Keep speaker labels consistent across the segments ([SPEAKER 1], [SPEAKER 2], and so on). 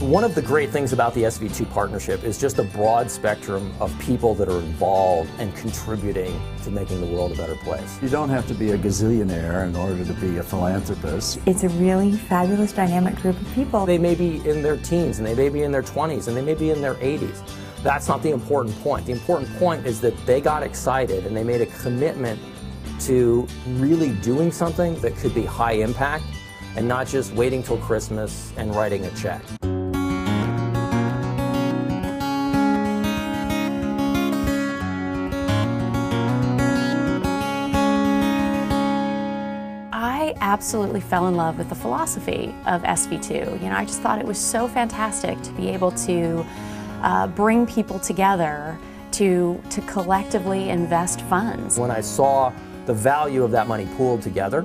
[SPEAKER 1] One of the great things about the SV2 partnership is just a broad spectrum of people that are involved and contributing to making the world a better place.
[SPEAKER 2] You don't have to be a gazillionaire in order to be a philanthropist.
[SPEAKER 3] It's a really fabulous, dynamic group of people.
[SPEAKER 1] They may be in their teens, and they may be in their 20s, and they may be in their 80s. That's not the important point. The important point is that they got excited and they made a commitment to really doing something that could be high impact and not just waiting till Christmas and writing a check.
[SPEAKER 4] I absolutely fell in love with the philosophy of SV2. I just thought it was so fantastic to be able to bring people together to collectively invest funds.
[SPEAKER 1] When I saw the value of that money pooled together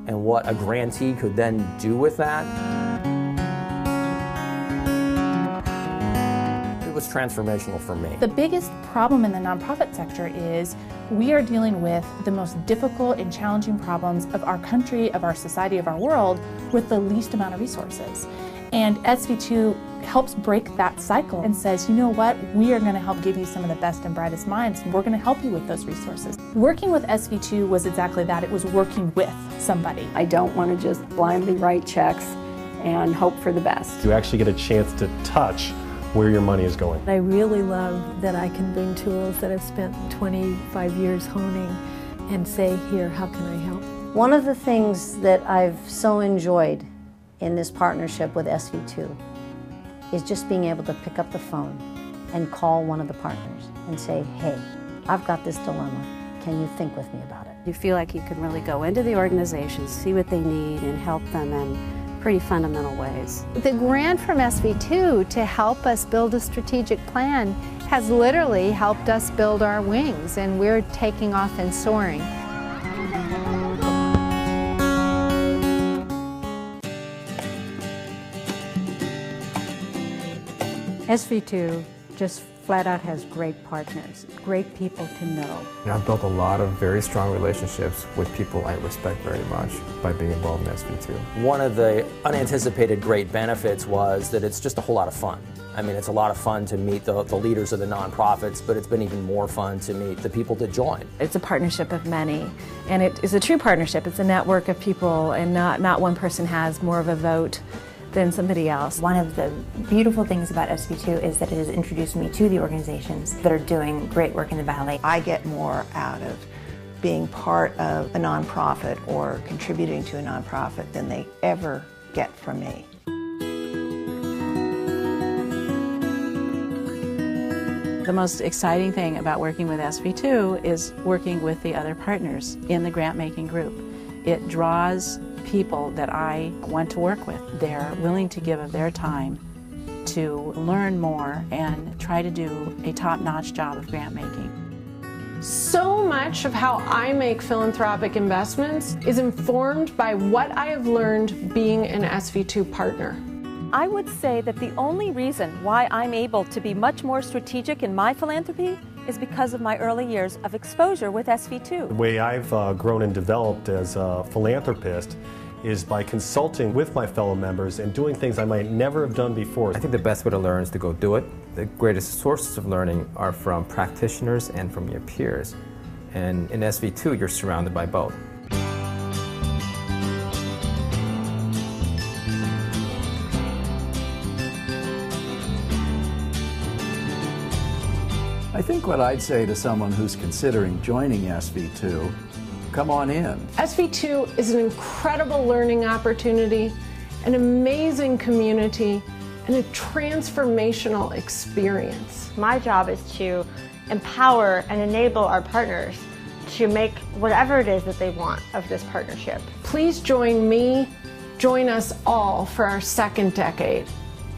[SPEAKER 1] and what a grantee could then do with that, it was transformational for me.
[SPEAKER 5] The biggest problem in the nonprofit sector is we are dealing with the most difficult and challenging problems of our country, of our society, of our world with the least amount of resources. And SV2 helps break that cycle and says, you know what, we are going to help give you some of the best and brightest minds, and we're going to help you with those resources. Working with SV2 was exactly that. It was working with somebody.
[SPEAKER 6] I don't want to just blindly write checks and hope for the best.
[SPEAKER 7] You actually get a chance to touch where your money is going.
[SPEAKER 8] I really love that I can bring tools that I've spent 25 years honing and say, here, how can I help?
[SPEAKER 9] One of the things that I've so enjoyed in this partnership with SV2 is just being able to pick up the phone and call one of the partners and say, hey, I've got this dilemma. Can you think with me about it?
[SPEAKER 10] You feel like you can really go into the organization, see what they need, and help them in pretty fundamental ways.
[SPEAKER 11] The grant from SV2 to help us build a strategic plan has literally helped us build our wings, and we're taking off and soaring.
[SPEAKER 12] SV2 just flat out has great partners, great people to know.
[SPEAKER 13] I've built a lot of very strong relationships with people I respect very much by being involved in SV2.
[SPEAKER 1] One of the unanticipated great benefits was that it's just a whole lot of fun. I mean, it's a lot of fun to meet the leaders of the nonprofits, but it's been even more fun to meet the people that join.
[SPEAKER 14] It's a partnership of many, and it is a true partnership. It's a network of people, and not one person has more of a vote than somebody else.
[SPEAKER 3] One of the beautiful things about SV2 is that it has introduced me to the organizations that are doing great work in the Valley.
[SPEAKER 15] I get more out of being part of a nonprofit or contributing to a nonprofit than they ever get from me.
[SPEAKER 16] The most exciting thing about working with SV2 is working with the other partners in the grant-making group. It draws people that I want to work with. They're willing to give of their time to learn more and try to do a top-notch job of grant making.
[SPEAKER 17] So much of how I make philanthropic investments is informed by what I have learned being an SV2 partner.
[SPEAKER 18] I would say that the only reason why I'm able to be much more strategic in my philanthropy is because of my early years of exposure with SV2.
[SPEAKER 7] The way I've grown and developed as a philanthropist is by consulting with my fellow members and doing things I might never have done before.
[SPEAKER 13] I think the best way to learn is to go do it. The greatest sources of learning are from practitioners and from your peers. And in SV2, you're surrounded by both.
[SPEAKER 2] I think what I'd say to someone who's considering joining SV2, come on in.
[SPEAKER 17] SV2 is an incredible learning opportunity, an amazing community, and a transformational experience.
[SPEAKER 19] My job is to empower and enable our partners to make whatever it is that they want of this partnership.
[SPEAKER 17] Please join me, join us all for our second decade,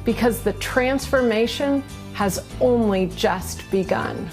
[SPEAKER 17] because the transformation has only just begun.